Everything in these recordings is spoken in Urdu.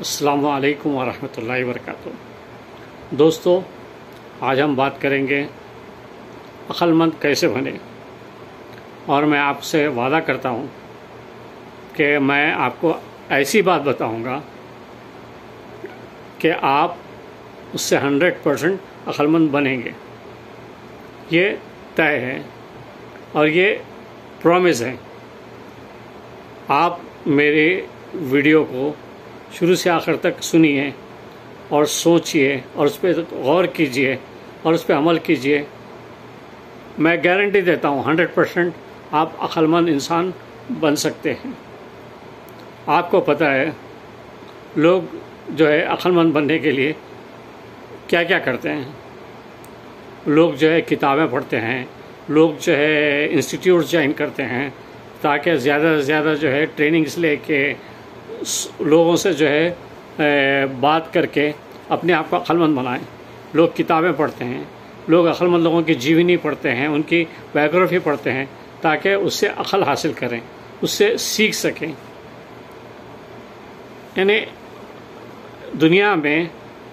السلام علیکم ورحمۃ اللہ وبرکاتہ۔ دوستو، آج ہم بات کریں گے عقل مند کیسے بنے، اور میں آپ سے وعدہ کرتا ہوں کہ میں آپ کو ایسی بات بتاؤں گا کہ آپ اس سے 100% عقل مند بنیں گے۔ یہ طے ہے اور یہ پرومس ہے۔ آپ میرے ویڈیو کو شروع سے آخر تک سنیے اور سوچئے اور اس پہ غور کیجئے اور اس پہ عمل کیجئے۔ میں گارنٹی دیتا ہوں 100% آپ عقل مند انسان بن سکتے ہیں۔ آپ کو پتہ ہے لوگ جو ہے عقل مند بننے کے لیے کیا کیا کرتے ہیں۔ لوگ جو ہے کتابیں پڑھتے ہیں، لوگ جو ہے انسٹیٹیوٹ جوائن کرتے ہیں تاکہ زیادہ سے زیادہ جو ہے ٹریننگز لے کے لوگوں سے جو ہے بات کر کے اپنے آپ کو عقل مند بنائیں۔ لوگ کتابیں پڑھتے ہیں، لوگ عقل مند لوگوں کی جیونی پڑھتے ہیں، ان کی بایوگرافی پڑھتے ہیں تاکہ اس سے عقل حاصل کریں، اس سے سیکھ سکیں۔ یعنی دنیا میں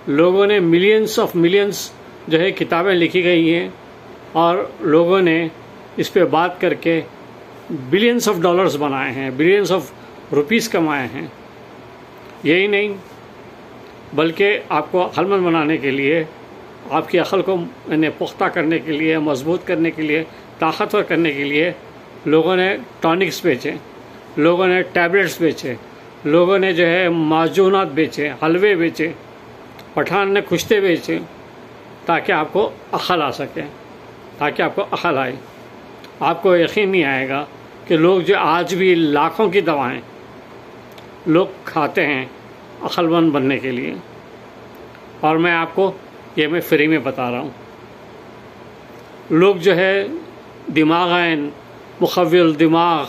لوگوں نے ملینس جو ہے کتابیں لکھی گئی ہیں اور لوگوں نے اس پہ بات کر کے بلینس آف ڈالرز بنائے ہیں، بلینس آف روپیز کمائے ہیں۔ یہی نہیں بلکہ آپ کو عقل مند بنانے کے لیے، آپ کی عقل کو پختہ کرنے کے لیے، مضبوط کرنے کے لیے، طاقتور کرنے کے لیے لوگوں نے ٹانکس بیچے، لوگوں نے ٹیبلٹس بیچے، لوگوں نے جو ہے معجونات بیچے، حلوے بیچے، پٹھان نے کشتے بیچے تاکہ آپ کو عقل آ سکے، تاکہ آپ کو عقل آئے۔ آپ کو یقین نہیں آئے گا کہ لوگ جو آج بھی لاکھوں کی دوائیں لوگ کھاتے ہیں عقل مند بننے کے لیے، اور میں آپ کو یہ میں فری میں بتا رہا ہوں۔ لوگ جو ہے دماغین، مخول دماغ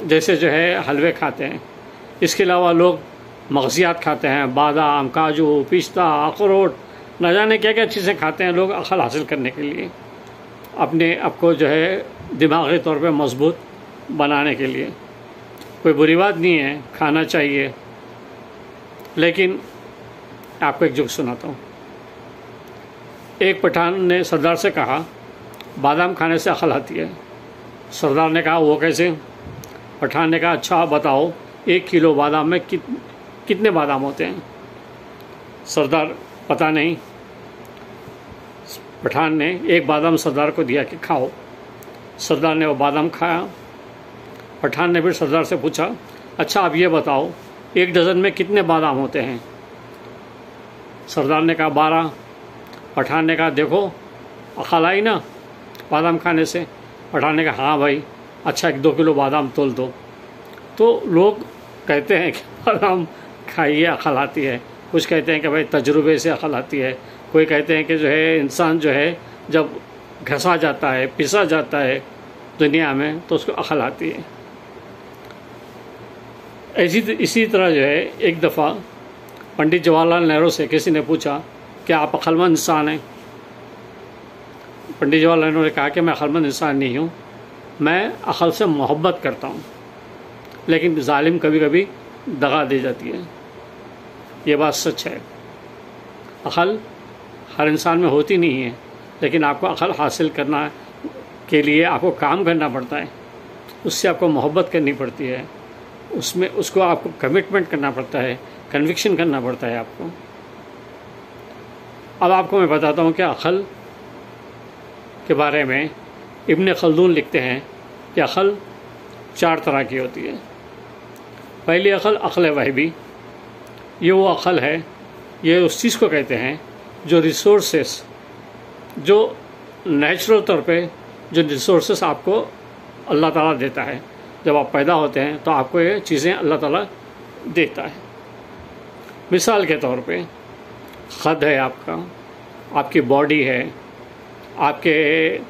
جیسے جو ہے حلوے کھاتے ہیں۔ اس کے علاوہ لوگ مغزیات کھاتے ہیں، بادام، کاجو، پستہ، اخروٹ، نہ جانے کیا کیا چیزیں کھاتے ہیں لوگ عقل حاصل کرنے کے لیے، اپنے آپ کو جو ہے دماغی طور پہ مضبوط بنانے کے لیے۔ کوئی بری بات نہیں ہے، کھانا چاہیے، لیکن آپ کو ایک جوک سناتا ہوں۔ ایک پٹھان نے سردار سے کہا بادام کھانے سے عقل آتی ہے۔ سردار نے کہا وہ کیسے؟ پٹھان نے کہا اچھا آپ بتاؤ 1 کلو بادام میں کتنے بادام ہوتے ہیں؟ سردار پتہ نہیں۔ پٹھان نے ایک بادام سردار کو دیا کہ کھاؤ۔ سردار نے وہ بادام کھایا۔ پٹھان نے پھر سردار سے پوچھا اچھا آپ یہ بتاؤ 1 ڈزن میں کتنے بادام ہوتے ہیں؟ سردار نے کہا 12۔ پٹھان نے کہا دیکھو عقل آئی نا بادام کھانے سے؟ پٹھان نے کہا ہاں بھائی، اچھا 1-2 کلو بادام تول دو۔ تو لوگ کہتے ہیں کہ بادام کھائیے عقل آتی ہے، کچھ کہتے ہیں کہ بھائی تجربے سے عقل آتی ہے، کوئی کہتے ہیں کہ جو ہے انسان جو ہے جب گھسا جاتا ہے، پسا جاتا ہے دنیا میں تو اس کو عقل آتی ہے۔ اسی طرح جو ہے ایک دفعہ پنڈت جواہر لال نہرو سے کسی نے پوچھا کہ آپ عقل مند انسان ہیں؟ پنڈت جواہر لال نہرو نے کہا کہ میں عقل مند انسان نہیں ہوں، میں عقل سے محبت کرتا ہوں، لیکن ظالم کبھی کبھی دغا دی جاتی ہے۔ یہ بات سچ ہے۔ عقل ہر انسان میں ہوتی نہیں ہے، لیکن آپ کو عقل حاصل کرنا کے لیے آپ کو کام کرنا پڑتا ہے، اس سے آپ کو محبت کرنی پڑتی ہے، اس کو آپ کو کمٹمنٹ کرنا پڑتا ہے، کنوکشن کرنا پڑتا ہے آپ کو۔ اب آپ کو میں بتاتا ہوں کہ عقل کے بارے میں ابن خلدون لکھتے ہیں کہ عقل 4 طرح کی ہوتی ہے۔ پہلی عقل عقل وہبی، یہ وہ عقل ہے، یہ اس چیز کو کہتے ہیں جو ریسورسز، جو نیچرل طور پہ جو ریسورسز آپ کو اللہ تعالیٰ دیتا ہے۔ جب آپ پیدا ہوتے ہیں تو آپ کو یہ چیزیں اللہ تعالیٰ دیتا ہے۔ مثال کے طور پہ قد ہے آپ کا، آپ کی باڈی ہے، آپ کے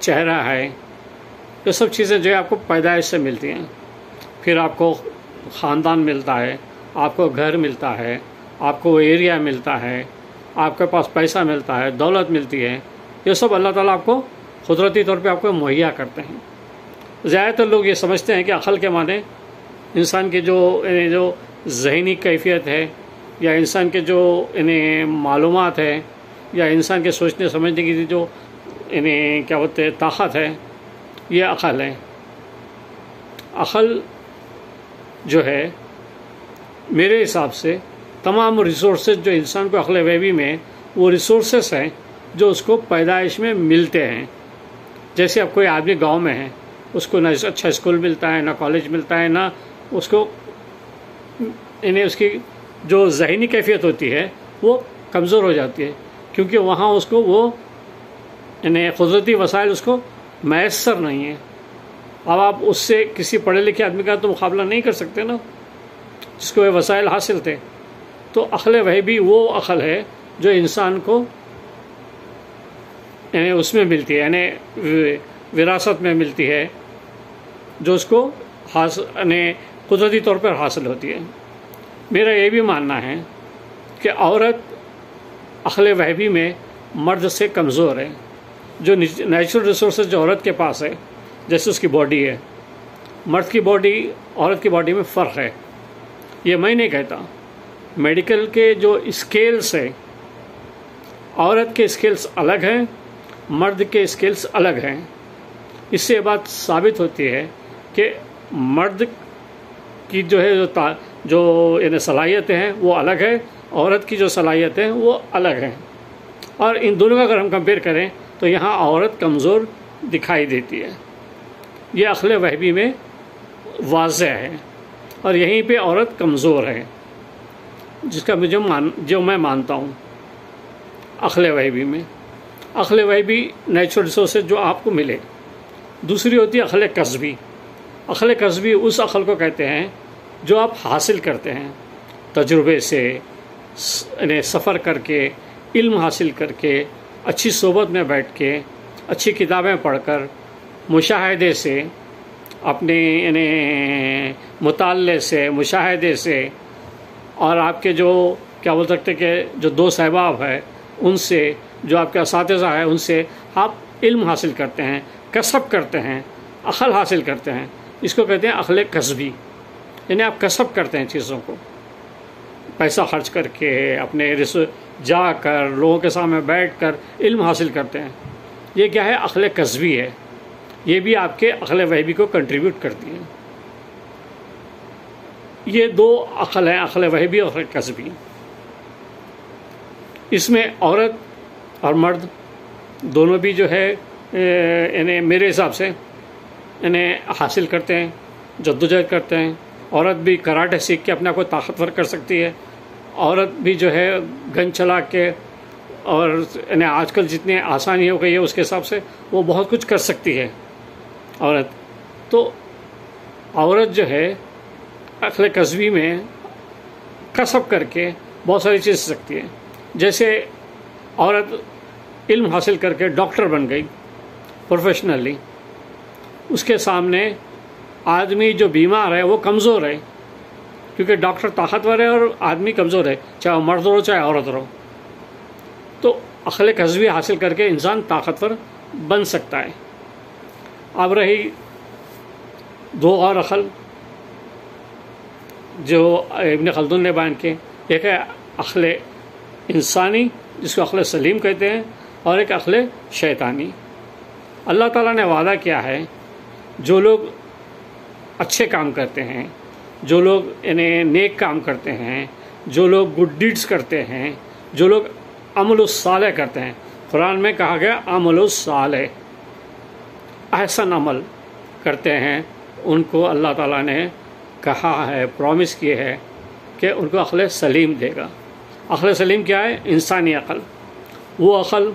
چہرہ ہے، یہ سب چیزیں جو ہے آپ کو پیدائش سے ملتی ہیں۔ پھر آپ کو خاندان ملتا ہے، آپ کو گھر ملتا ہے، آپ کو ایریا ملتا ہے، آپ کے پاس پیسہ ملتا ہے، دولت ملتی ہے۔ یہ سب اللہ تعالیٰ آپ کو قدرتی طور پہ آپ کو مہیا کرتے ہیں۔ زیادہ تر لوگ یہ سمجھتے ہیں کہ عقل کے معنی انسان کی جو ذہنی کیفیت ہے یا انسان کے جو انہیں معلومات ہے یا انسان کے سوچنے سمجھنے کی جو انہیں کیا بولتے ہیں طاقت ہے، یہ عقل ہے۔ عقل جو ہے میرے حساب سے تمام ریسورسز جو انسان کو عقل ویبی میں، وہ ریسورسز ہیں جو اس کو پیدائش میں ملتے ہیں۔ جیسے اب کوئی آدمی گاؤں میں ہے، اس کو نہ اچھا اسکول ملتا ہے، نہ کالج ملتا ہے، نہ اس کو انہیں اس کی جو ذہنی کیفیت ہوتی ہے وہ کمزور ہو جاتی ہے، کیونکہ وہاں اس کو وہ انہیں قدرتی وسائل اس کو میسر نہیں ہیں۔ اب آپ اس سے کسی پڑھے لکھے آدمی کا تو مقابلہ نہیں کر سکتے نا، جس کو یہ وسائل حاصل تھے۔ تو عقل وحی وہ عقل ہے جو انسان کو یعنی اس میں ملتی ہے، یعنی وراثت میں ملتی ہے، جو اس کو یعنی قدرتی طور پر حاصل ہوتی ہے۔ میرا یہ بھی ماننا ہے کہ عورت عقل وحی میں مرد سے کمزور ہے۔ جو نیچرل ریسورسز جو عورت کے پاس ہے، جیسے اس کی باڈی ہے، مرد کی باڈی عورت کی باڈی میں فرق ہے۔ یہ میں نہیں کہتا، میڈیکل کے جو اسکیلز ہیں، عورت کے اسکیلز الگ ہیں، مرد کے اسکیلز الگ ہیں۔ اس سے یہ بات ثابت ہوتی ہے کہ مرد کی جو ہے جو یعنی صلاحیتیں ہیں وہ الگ ہے، عورت کی جو صلاحیتیں ہیں وہ الگ ہیں، اور ان دونوں کا اگر ہم کمپیئر کریں تو یہاں عورت کمزور دکھائی دیتی ہے۔ یہ عقل وحی میں واضح ہے، اور یہیں پہ عورت کمزور ہے، جس کا جو میں مانتا ہوں عقل وحی میں۔ عقل وحی نیچرل ریسورسز جو آپ کو ملے۔ دوسری ہوتی ہے عقل کسبی۔ عقل کسبی اس عقل کو کہتے ہیں جو آپ حاصل کرتے ہیں تجربے سے، یعنی سفر کر کے، علم حاصل کر کے، اچھی صحبت میں بیٹھ کے، اچھی کتابیں پڑھ کر، مشاہدے سے، اپنے یعنی مطالعے سے، مشاہدے سے، اور آپ کے جو کیا بول سکتے کہ جو دوست احباب ہے ان سے، جو آپ کے اساتذہ ہیں ان سے آپ علم حاصل کرتے ہیں، کسب کرتے ہیں، عقل حاصل کرتے ہیں۔ اس کو کہتے ہیں عقل کسبی، یعنی آپ کسب کرتے ہیں چیزوں کو، پیسہ خرچ کر کے، اپنے جا کر، لوگوں کے سامنے بیٹھ کر علم حاصل کرتے ہیں۔ یہ کیا ہے؟ عقل کسبی ہے۔ یہ بھی آپ کے عقل وحی کو کنٹریبیوٹ کرتی ہے۔ یہ دو عقل ہیں، عقل وحی اور عقل کسبی۔ اس میں عورت اور مرد دونوں بھی جو ہے یعنی میرے حساب سے یعنی حاصل کرتے ہیں، جدوجہد کرتے ہیں۔ عورت بھی کراٹے سیکھ کے اپنے آپ کو طاقتور کر سکتی ہے، عورت بھی جو ہے گن چلا کے، اور یعنی آج کل جتنی آسانی ہو گئی ہے اس کے حساب سے وہ بہت کچھ کر سکتی ہے عورت۔ تو عورت جو ہے عقل کسبی میں کسب کر کے بہت ساری چیز سکتی ہے۔ جیسے عورت علم حاصل کر کے ڈاکٹر بن گئی پروفیشنلی، اس کے سامنے آدمی جو بیمار ہے وہ کمزور ہے، کیونکہ ڈاکٹر طاقتور ہے اور آدمی کمزور ہے، چاہے مرد ہو چاہے عورت ہو۔ تو عقل کسبی حاصل کر کے انسان طاقتور بن سکتا ہے۔ اب رہی دو اور عقل جو ابن خلدون نے بیان کی، ایک ہے عقل انسانی جس کو عقل سلیم کہتے ہیں، اور ایک عقل شیطانی۔ اللہ تعالیٰ نے وعدہ کیا ہے جو لوگ اچھے کام کرتے ہیں، جو لوگ یعنی نیک کام کرتے ہیں، جو لوگ گڈ ڈیڈز کرتے ہیں، جو لوگ عمل الصالح کرتے ہیں، قرآن میں کہا گیا عمل الصالح، احسن عمل کرتے ہیں، ان کو اللہ تعالیٰ نے کہا ہے، پرومس کی ہے کہ ان کو عقل سلیم دے گا۔ عقل سلیم کیا ہے؟ انسانی عقل، وہ عقل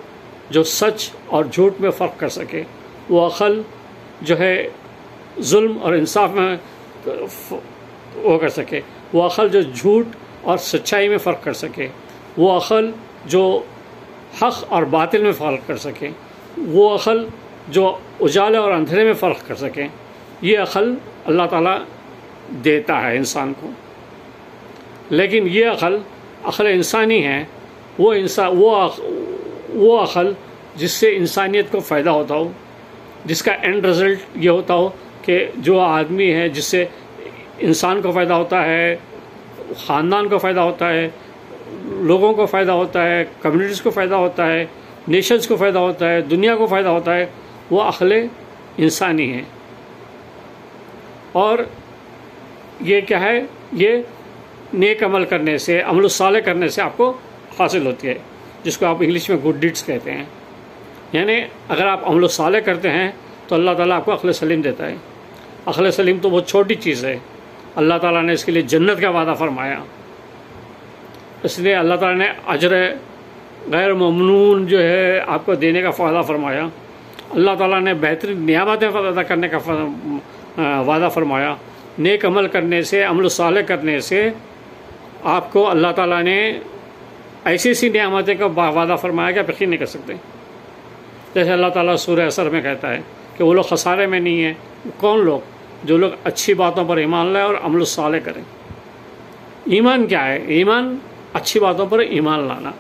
جو سچ اور جھوٹ میں فرق کر سکے، وہ عقل جو ہے ظلم اور انصاف میں وہ کر سکے، وہ عقل جو جھوٹ اور سچائی میں فرق کر سکے، وہ عقل جو حق اور باطل میں فرق کر سکے، وہ عقل جو اجالے اور اندھیرے میں فرق کر سکے۔ یہ عقل اللہ تعالیٰ دیتا ہے انسان کو۔ لیکن یہ عقل انسانی ہے، وہ عقل جس سے انسانیت کو فائدہ ہوتا ہو، جس کا اینڈ رزلٹ یہ ہوتا ہو کہ جو آدمی ہے جس سے انسان کو فائدہ ہوتا ہے، خاندان کو فائدہ ہوتا ہے، لوگوں کو فائدہ ہوتا ہے، کمیونٹیز کو فائدہ ہوتا ہے، نیشنز کو فائدہ ہوتا ہے، دنیا کو فائدہ ہوتا ہے، وہ عقل انسانی ہے. اور یہ کیا ہے؟ یہ نیک عمل کرنے سے، عمل الصالح کرنے سے آپ کو حاصل ہوتی ہے، جس کو آپ انگلش میں گڈ ڈیڈس کہتے ہیں. یعنی اگر آپ عمل الصالح کرتے ہیں تو اللہ تعالیٰ آپ کو عقل سلیم دیتا ہے. عقل سلیم تو بہت چھوٹی چیز ہے. اللہ تعالیٰ نے اس کے لیے جنت کا وعدہ فرمایا. اس لیے اللہ تعالیٰ نے اجر غیر ممنون جو ہے آپ کو دینے کا وعدہ فرمایا. اللہ تعالیٰ نے بہترین نعمتیں ادا کرنے کا وعدہ فرمایا. نیک عمل کرنے سے، عمل صالح کرنے سے آپ کو اللہ تعالیٰ نے ایسی ایسی نعمتیں کا وعدہ فرمایا کہ آپ یقین نہیں کر سکتے. جیسے اللہ تعالیٰ سورہ اثر میں کہتا ہے کہ وہ لوگ خسارے میں نہیں ہیں. کون لوگ؟ جو لوگ اچھی باتوں پر ایمان لائیں اور عمل صالح کریں. ایمان کیا ہے؟ ایمان اچھی باتوں پر ایمان لانا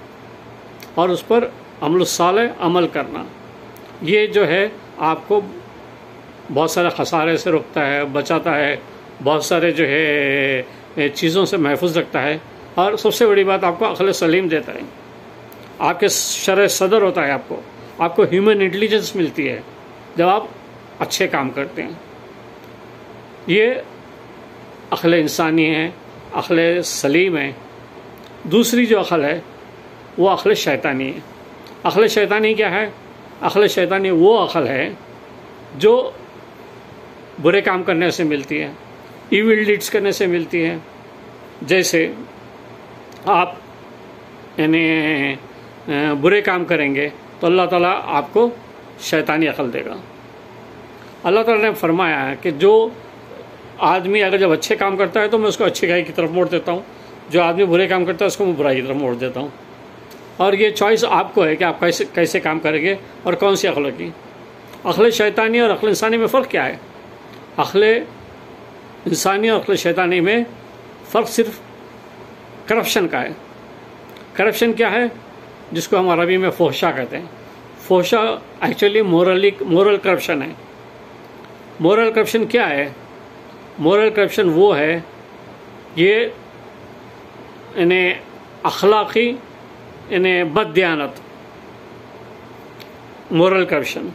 اور اس پر عمل صالح عمل کرنا. یہ جو ہے آپ کو بہت سارے خسارے سے روکتا ہے، بچاتا ہے، بہت سارے جو ہے چیزوں سے محفوظ رکھتا ہے. اور سب سے بڑی بات، آپ کو عقل سلیم دیتا ہے. آپ کے شرح صدر ہوتا ہے. آپ کو ہیومن انٹیلیجنس ملتی ہے جب آپ اچھے کام کرتے ہیں. یہ عقل انسانی ہے، عقل سلیم ہے. دوسری جو عقل ہے وہ عقل شیطانی ہے. عقل شیطانی کیا ہے؟ عقل شیطانی وہ عقل ہے جو برے کام کرنے سے ملتی ہے، ایول ڈیڈس کرنے سے ملتی ہے. جیسے آپ یعنی برے کام کریں گے تو اللہ تعالیٰ آپ کو شیطانی عقل دے گا. اللہ تعالیٰ نے فرمایا ہے کہ جو آدمی اگر جب اچھے کام کرتا ہے تو میں اس کو اچھائی کی طرف موڑ دیتا ہوں، جو آدمی برے کام کرتا ہے اس کو میں برائی کی طرف موڑ دیتا ہوں. اور یہ چوائس آپ کو ہے کہ آپ کیسے کام کریں گے اور کون سی عقل کی. عقل شیطانی اور عقل انسانی میں فرق کیا ہے؟ عقل انسانی اور عقل شیطانی میں فرق صرف کرپشن کا ہے. کرپشن کیا ہے؟ جس کو ہم عربی میں فحشا کہتے ہیں. فحشا ایکچولی مورل کرپشن ہے. مورل کرپشن کیا ہے؟ مورل کرپشن وہ ہے، یہ یعنی اخلاقی یعنی بد دیانت، مورل کرپشن.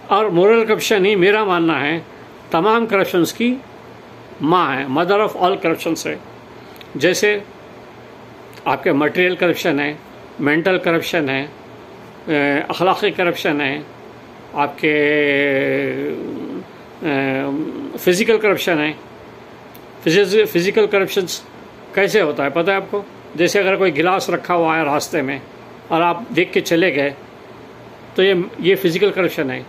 اور مورل کرپشن ہی میرا ماننا ہے تمام کرپشنز کی ماں ہے، مدر آف آل کرپشنز ہے. جیسے آپ کے مٹیریل کرپشن ہے، مینٹل کرپشن ہے، اخلاقی کرپشن ہے، آپ کے فزیکل کرپشن ہے. فزیکل کرپشنز کیسے ہوتا ہے پتہ ہے آپ کو؟ جیسے اگر کوئی گلاس رکھا ہوا ہے راستے میں اور آپ دیکھ کے چلے گئے تو یہ فزیکل کرپشن ہے.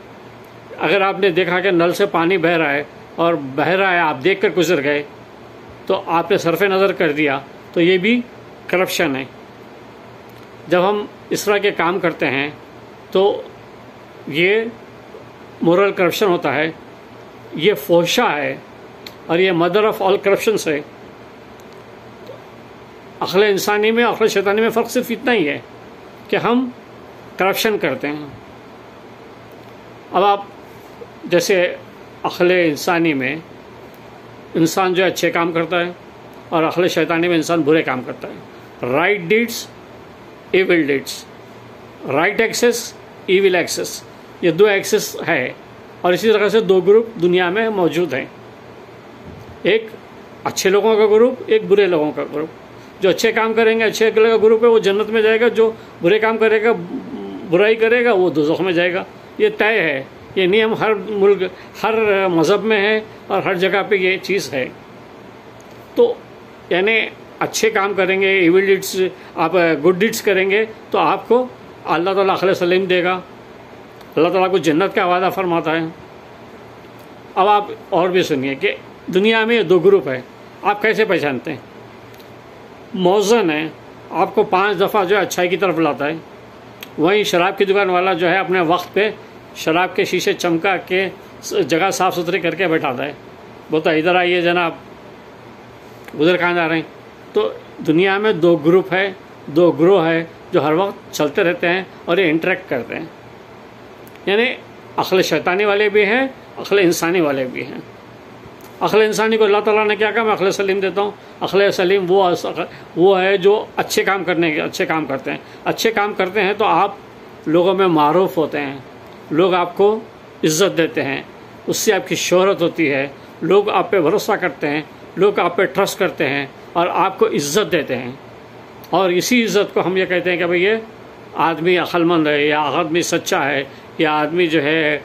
اگر آپ نے دیکھا کہ نل سے پانی بہہ رہا ہے اور بہہ رہا ہے، آپ دیکھ کر گزر گئے تو آپ نے صرف نظر کر دیا، تو یہ بھی کرپشن ہے. جب ہم اس طرح کے کام کرتے ہیں تو یہ مورل کرپشن ہوتا ہے. یہ فحشا ہے اور یہ مدر آف آل کرپشنس ہے. عقل انسانی میں عقل شیطانی میں فرق صرف اتنا ہی ہے کہ ہم کرپشن کرتے ہیں. اب آپ جیسے عقل انسانی میں انسان جو اچھے کام کرتا ہے اور عقل شیطانی میں انسان برے کام کرتا ہے. Right deeds, evil deeds, right axis, evil axis, یہ دو ایکسس ہے. اور اسی طرح سے دو گروپ دنیا میں موجود ہیں، ایک اچھے لوگوں کا گروپ، ایک برے لوگوں کا گروپ. جو اچھے کام کریں گے، اچھے کا گروپ ہے، وہ جنت میں جائے گا. جو برے کام کرے گا، برائی کرے گا، وہ دوزخ میں جائے گا. یہ طے ہے، یہ نیم ہر ملک، ہر مذہب میں ہے اور ہر جگہ پہ یہ چیز ہے. تو یعنی اچھے کام کریں گے، ایول ڈیڈس، آپ گڈ ڈیڈس کریں گے تو آپ کو اللہ تعالیٰ عقل سلیم دے گا. اللہ تعالیٰ کو جنت کا وعدہ فرماتا ہے. اب آپ اور بھی سنیے کہ دنیا میں یہ دو گروپ ہے. آپ کیسے پہچانتے ہیں؟ موزن ہے، آپ کو 5 دفعہ جو ہے اچھائی کی طرف لاتا ہے. وہیں شراب کی دکان والا جو ہے اپنے وقت پہ شراب کے شیشے چمکا کے جگہ صاف ستھری کر کے بیٹھاتا ہے، بولتا ہے ادھر آئیے جناب، ادھر کہاں جا رہے ہیں. تو دنیا میں دو گروپ ہے، دو گروہ ہے جو ہر وقت چلتے رہتے ہیں اور یہ انٹریکٹ کرتے ہیں. یعنی عقل شیطانی والے بھی ہیں، عقل انسانی والے بھی ہیں. عقل انسانی کو اللہ تعالیٰ نے کیا کہا؟ میں عقل سلیم دیتا ہوں. عقل سلیم وہ ہے جو اچھے کام کرتے ہیں. اچھے کام کرتے ہیں تو آپ لوگوں میں معروف ہوتے ہیں، لوگ آپ کو عزت دیتے ہیں، اس سے آپ کی شہرت ہوتی ہے، لوگ آپ پہ بھروسہ کرتے ہیں، لوگ آپ پہ ٹرسٹ کرتے ہیں اور آپ کو عزت دیتے ہیں. اور اسی عزت کو ہم یہ کہتے ہیں کہ بھئی یہ آدمی عقل مند ہے، یا آدمی سچا ہے، یا آدمی جو ہے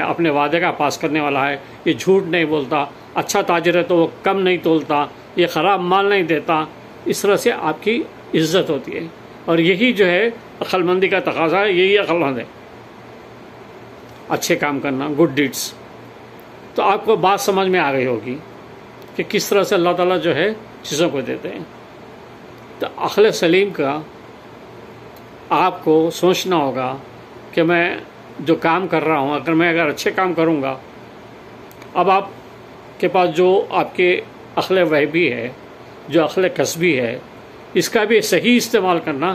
اپنے وعدے کا پاس کرنے والا ہے، یہ جھوٹ نہیں بولتا، اچھا تاجر ہے تو وہ کم نہیں تولتا، یہ خراب مال نہیں دیتا. اس طرح سے آپ کی عزت ہوتی ہے. اور یہی جو ہے عقل مندی کا تقاضا ہے، یہی عقل مند ہے، اچھے کام کرنا، گڈ ڈیڈس. تو آپ کو بات سمجھ میں آ گئی ہوگی کہ کس طرح سے اللہ تعالیٰ جو ہے چیزوں کو دیتے ہیں. تو عقل سلیم کا آپ کو سوچنا ہوگا کہ میں جو کام کر رہا ہوں، اگر اچھے کام کروں گا، اب آپ کے پاس جو آپ کے عقل وہبی ہے، جو عقل کسبی ہے، اس کا بھی صحیح استعمال کرنا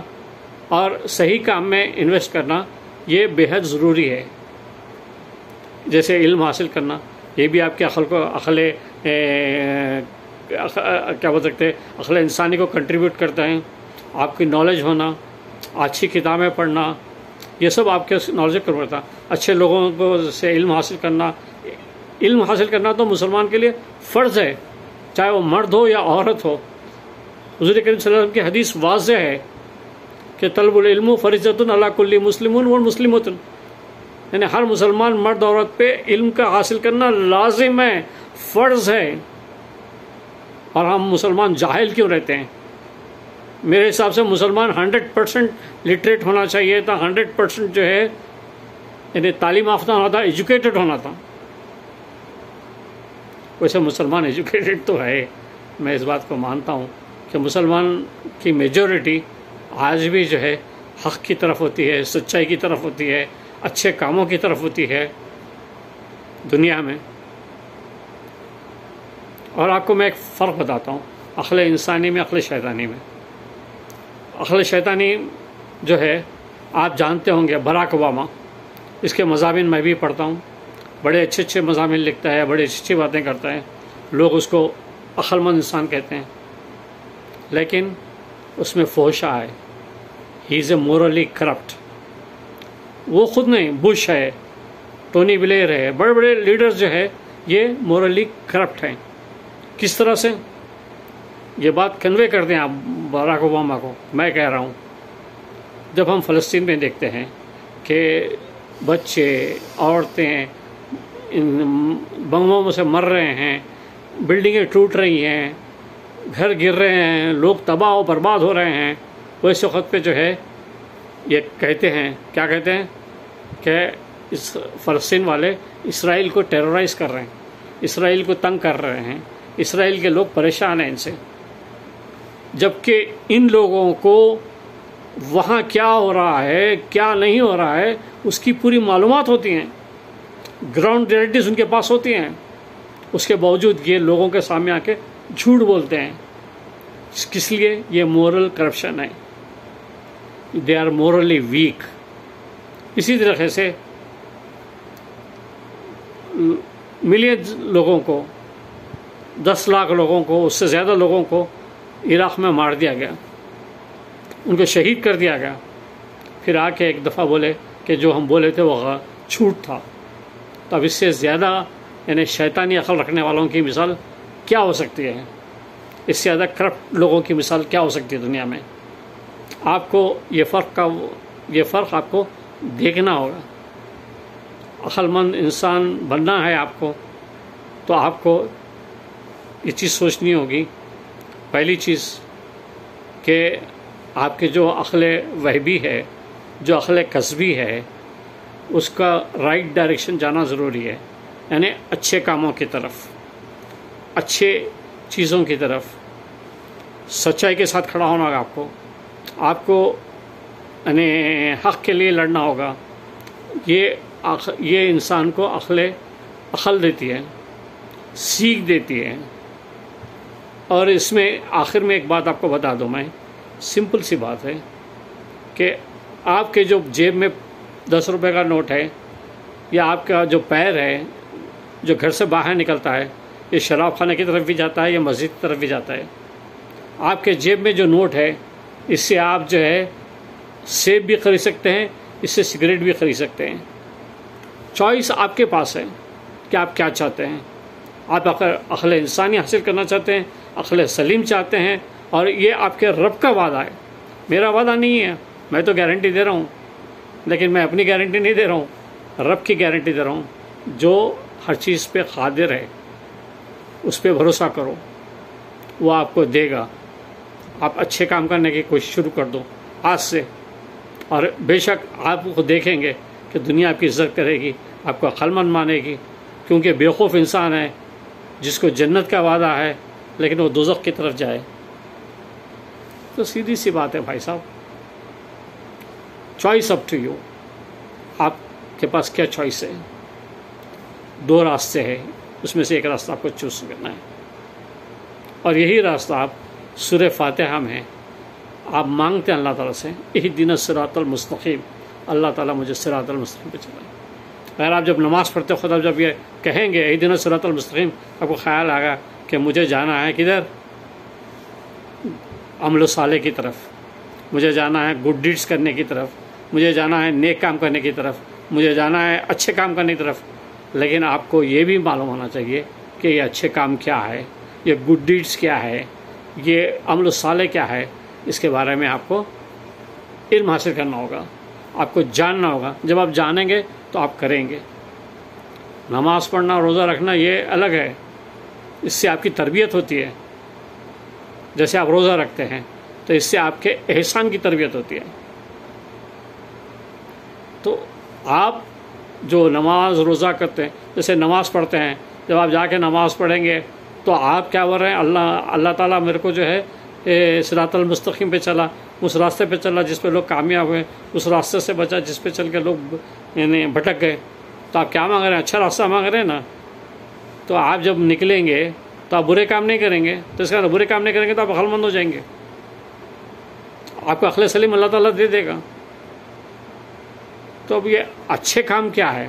اور صحیح کام میں انویسٹ کرنا یہ بے حد ضروری ہے. جیسے علم حاصل کرنا، یہ بھی آپ کے عقل کو کیا بول سکتے عقل انسانی کو کنٹریبیوٹ کرتا ہے. آپ کی نالج ہونا، اچھی کتابیں پڑھنا، یہ سب آپ کے نالج کو کرتا. اچھے لوگوں کو سے علم حاصل کرنا. علم حاصل کرنا تو مسلمان کے لیے فرض ہے، چاہے وہ مرد ہو یا عورت ہو. حضور کریم صلی اللہ علیہ وسلم کی حدیث واضح ہے کہ طلب العلم فریضۃ علی کل مسلم والمسلمۃ، یعنی ہر مسلمان مرد عورت پہ علم کا حاصل کرنا لازم ہے، فرض ہے. اور ہم مسلمان جاہل کیوں رہتے ہیں؟ میرے حساب سے مسلمان 100% لٹریٹ ہونا چاہیے تھا، 100% جو ہے یعنی تعلیم یافتہ ہونا تھا، ایجوکیٹڈ ہونا تھا. ویسے مسلمان ایجوکیٹڈ تو ہے، میں اس بات کو مانتا ہوں کہ مسلمان کی میجورٹی آج بھی جو ہے حق کی طرف ہوتی ہے، سچائی کی طرف ہوتی ہے، اچھے کاموں کی طرف ہوتی ہے دنیا میں. اور آپ کو میں ایک فرق بتاتا ہوں عقل انسانی میں، عقل شیطانی میں. عقل شیطانی جو ہے آپ جانتے ہوں گے، براک اوباما، اس کے مضامین میں بھی پڑھتا ہوں، بڑے اچھے اچھے مضامین لکھتا ہے، بڑی اچھی باتیں کرتا ہے، لوگ اس کو عقل مند انسان کہتے ہیں. لیکن اس میں فحشا ہے، ہی از اے مورلی کرپٹ. وہ خود نہیں، بش ہے، ٹونی بلیئر ہے، بڑے بڑے لیڈرز جو ہے یہ مورلی کرپٹ ہیں. کس طرح سے؟ یہ بات کنوے کر دیں آپ براک اوباما کو. میں کہہ رہا ہوں، جب ہم فلسطین میں دیکھتے ہیں کہ بچے، عورتیں بموں سے مر رہے ہیں، بلڈنگیں ٹوٹ رہی ہیں، گھر گر رہے ہیں، لوگ تباہ و برباد ہو رہے ہیں، اس وقت پہ جو ہے یہ کہتے ہیں، کیا کہتے ہیں کہ اس فلسطین والے اسرائیل کو ٹیرورائز کر رہے ہیں، اسرائیل کو تنگ کر رہے ہیں، اسرائیل کے لوگ پریشان ہیں ان سے. جبکہ ان لوگوں کو وہاں کیا ہو رہا ہے، کیا نہیں ہو رہا ہے، اس کی پوری معلومات ہوتی ہیں، گراؤنڈ ریئلٹیز ان کے پاس ہوتی ہیں. اس کے باوجود یہ لوگوں کے سامنے آ کے جھوٹ بولتے ہیں. کس لیے؟ یہ مورل کرپشن ہے. They are morally weak. اسی طریقے سے ملینز لوگوں کو، 10 لاکھ لوگوں کو، اس سے زیادہ لوگوں کو عراق میں مار دیا گیا، ان کو شہید کر دیا گیا. پھر آ کے ایک دفعہ بولے کہ جو ہم بولے تھے وہ جھوٹ تھا. تو اب اس سے زیادہ یعنی شیطانی عقل رکھنے والوں کی مثال کیا ہو سکتی ہے؟ اس سے زیادہ کرپٹ لوگوں کی مثال کیا ہو سکتی ہے دنیا میں؟ آپ کو یہ فرق آپ کو دیکھنا ہوگا. عقل مند انسان بننا ہے آپ کو، تو آپ کو یہ چیز سوچنی ہوگی. پہلی چیز کہ آپ کے جو عقل وہبی ہے، جو عقل کسبی ہے، اس کا رائٹ ڈائریکشن جانا ضروری ہے. یعنی اچھے کاموں کی طرف، اچھے چیزوں کی طرف، سچائی کے ساتھ کھڑا ہونا ہوگا. آپ کو یعنی حق کے لیے لڑنا ہوگا. یہ انسان کو عقل دیتی ہے، سیکھ دیتی ہے. اور اس میں آخر میں ایک بات آپ کو بتا دوں میں، سمپل سی بات ہے کہ آپ کے جو جیب میں 10 روپے کا نوٹ ہے، یا آپ کا جو پیر ہے جو گھر سے باہر نکلتا ہے، یہ شراب خانے کی طرف بھی جاتا ہے، یہ مسجد کی طرف بھی جاتا ہے۔ آپ کے جیب میں جو نوٹ ہے اس سے آپ جو ہے سیب بھی خرید سکتے ہیں، اس سے سگریٹ بھی خرید سکتے ہیں۔ چوائس آپ کے پاس ہے کہ آپ کیا چاہتے ہیں۔ آپ عقل انسانی حاصل کرنا چاہتے ہیں، عقل سلیم چاہتے ہیں، اور یہ آپ کے رب کا وعدہ ہے، میرا وعدہ نہیں ہے۔ میں تو گارنٹی دے رہا ہوں، لیکن میں اپنی گارنٹی نہیں دے رہا ہوں، رب کی گارنٹی دے رہا ہوں جو ہر چیز پہ قادر ہے۔ اس پہ بھروسہ کرو، وہ آپ کو دے گا۔ آپ اچھے کام کرنے کی کوشش شروع کر دو آج سے، اور بے شک آپ کو دیکھیں گے کہ دنیا آپ کی عزت کرے گی، آپ کو عقل مند مانے گی، کیونکہ بیوقوف انسان ہے جس کو جنت کا وعدہ ہے لیکن وہ دوزخ کی طرف جائے۔ تو سیدھی سی بات ہے بھائی صاحب، چوائس اپ ٹو یو، آپ کے پاس کیا چوائس ہے۔ دو راستے ہیں، اس میں سے ایک راستہ آپ کو چوز کرنا ہے، اور یہی راستہ آپ سورہ فاتحہ میں آپ مانگتے ہیں اللہ تعالیٰ سے، اہدنا الصراط المستقیم، اللہ تعالیٰ مجھے صراط المستقیم پہ چلائے۔ اگر آپ جب نماز پڑھتے ہو خود جب یہ کہیں گے اہدنا الصراط المستقیم، آپ کو خیال آئے گا کہ مجھے جانا ہے کدھر؟ عمل و صالح کی طرف، مجھے جانا ہے گڈ ڈیڈس کرنے کی طرف، مجھے جانا ہے نیک کام کرنے کی طرف، مجھے جانا ہے اچھے کام کرنے کی طرف۔ لیکن آپ کو یہ بھی معلوم ہونا چاہیے کہ یہ اچھے کام کیا ہے، یہ گڈ ڈیڈس کیا ہے، یہ عمل و صالح کیا ہے، اس کے بارے میں آپ کو علم حاصل کرنا ہوگا، آپ کو جاننا ہوگا۔ جب آپ جانیں گے تو آپ کریں گے۔ نماز پڑھنا، روزہ رکھنا یہ الگ ہے، اس سے آپ کی تربیت ہوتی ہے۔ جیسے آپ روزہ رکھتے ہیں تو اس سے آپ کے احسان کی تربیت ہوتی ہے۔ تو آپ جو نماز روزہ کرتے ہیں، جیسے نماز پڑھتے ہیں، جب آپ جا کے نماز پڑھیں گے تو آپ کیا بول رہے ہیں؟ اللہ تعالیٰ میرے کو جو ہے صراط المستقیم پہ چلا، اس راستے پہ چلا جس پہ لوگ کامیاب ہوئے، اس راستے سے بچا جس پہ چل کے لوگ یعنی بھٹک گئے۔ تو آپ کیا مانگ رہے ہیں؟ اچھا راستہ مانگ رہے ہیں نا۔ تو آپ جب نکلیں گے تو آپ برے کام نہیں کریں گے، تو اس کا برے کام نہیں کریں گے تو آپ عقل مند ہو جائیں گے، آپ کو عقل سلیم اللہ تعالیٰ دے دے گا۔ تو اب یہ اچھے کام کیا ہے؟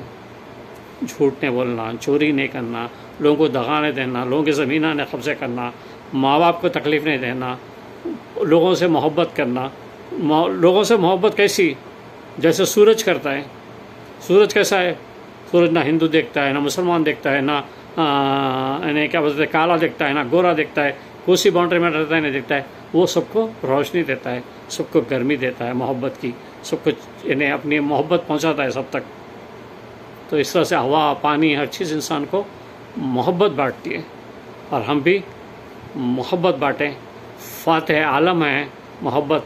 جھوٹ نہیں بولنا، چوری نہیں کرنا، لوگوں کو دغا نہیں دینا، لوگوں کی زمینیں نہیں قبضے کرنا، ماں باپ کو تکلیف نہیں دینا، لوگوں سے محبت کرنا۔ لوگوں سے محبت کیسی؟ جیسے سورج کرتا ہے۔ سورج کیسا ہے؟ سورج نہ ہندو دیکھتا ہے، نہ مسلمان دیکھتا ہے، نہ کیا بولتے ہیں کالا دیکھتا ہے، نہ گورا دیکھتا ہے، کوسی باؤنڈری میں رہتا ہے نہیں دیکھتا ہے۔ وہ سب کو روشنی دیتا ہے، سب کو گرمی دیتا ہے محبت کی، سب کو یعنی اپنی محبت پہنچاتا ہے سب تک۔ تو اس طرح سے ہوا، پانی، ہر چیز انسان کو محبت بانٹتی ہے، اور ہم بھی محبت بانٹیں۔ فاتح عالم ہے محبت۔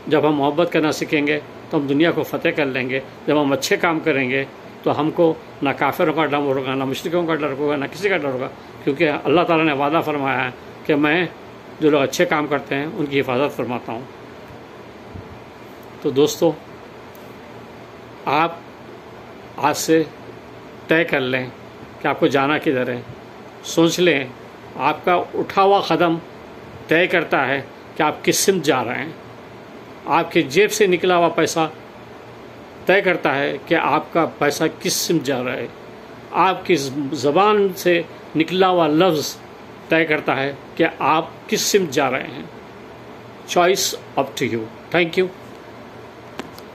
جب ہم محبت کرنا سیکھیں گے تو ہم دنیا کو فتح کر لیں گے۔ جب ہم اچھے کام کریں گے تو ہم کو نہ کافروں کا ڈر ہوگا، نہ مشرکوں کا ڈر ہوگا، نہ کسی کا ڈر ہوگا، کیونکہ اللہ تعالیٰ نے وعدہ فرمایا ہے کہ میں جو لوگ اچھے کام کرتے ہیں ان کی حفاظت فرماتا ہوں۔ تو دوستو، آپ آج سے طے کر لیں کہ آپ کو جانا کدھر ہے۔ سوچ لیں، آپ کا اٹھا ہوا قدم طے کرتا ہے کہ آپ کس سمت جا رہے ہیں۔ آپ کے جیب سے نکلا ہوا پیسہ طے کرتا ہے کہ آپ کا پیسہ کس سمت جا رہا ہے۔ آپ کی زبان سے نکلا ہوا لفظ طے کرتا ہے کہ آپ کس سمت جا رہے ہیں۔ Choice up to you. Thank you.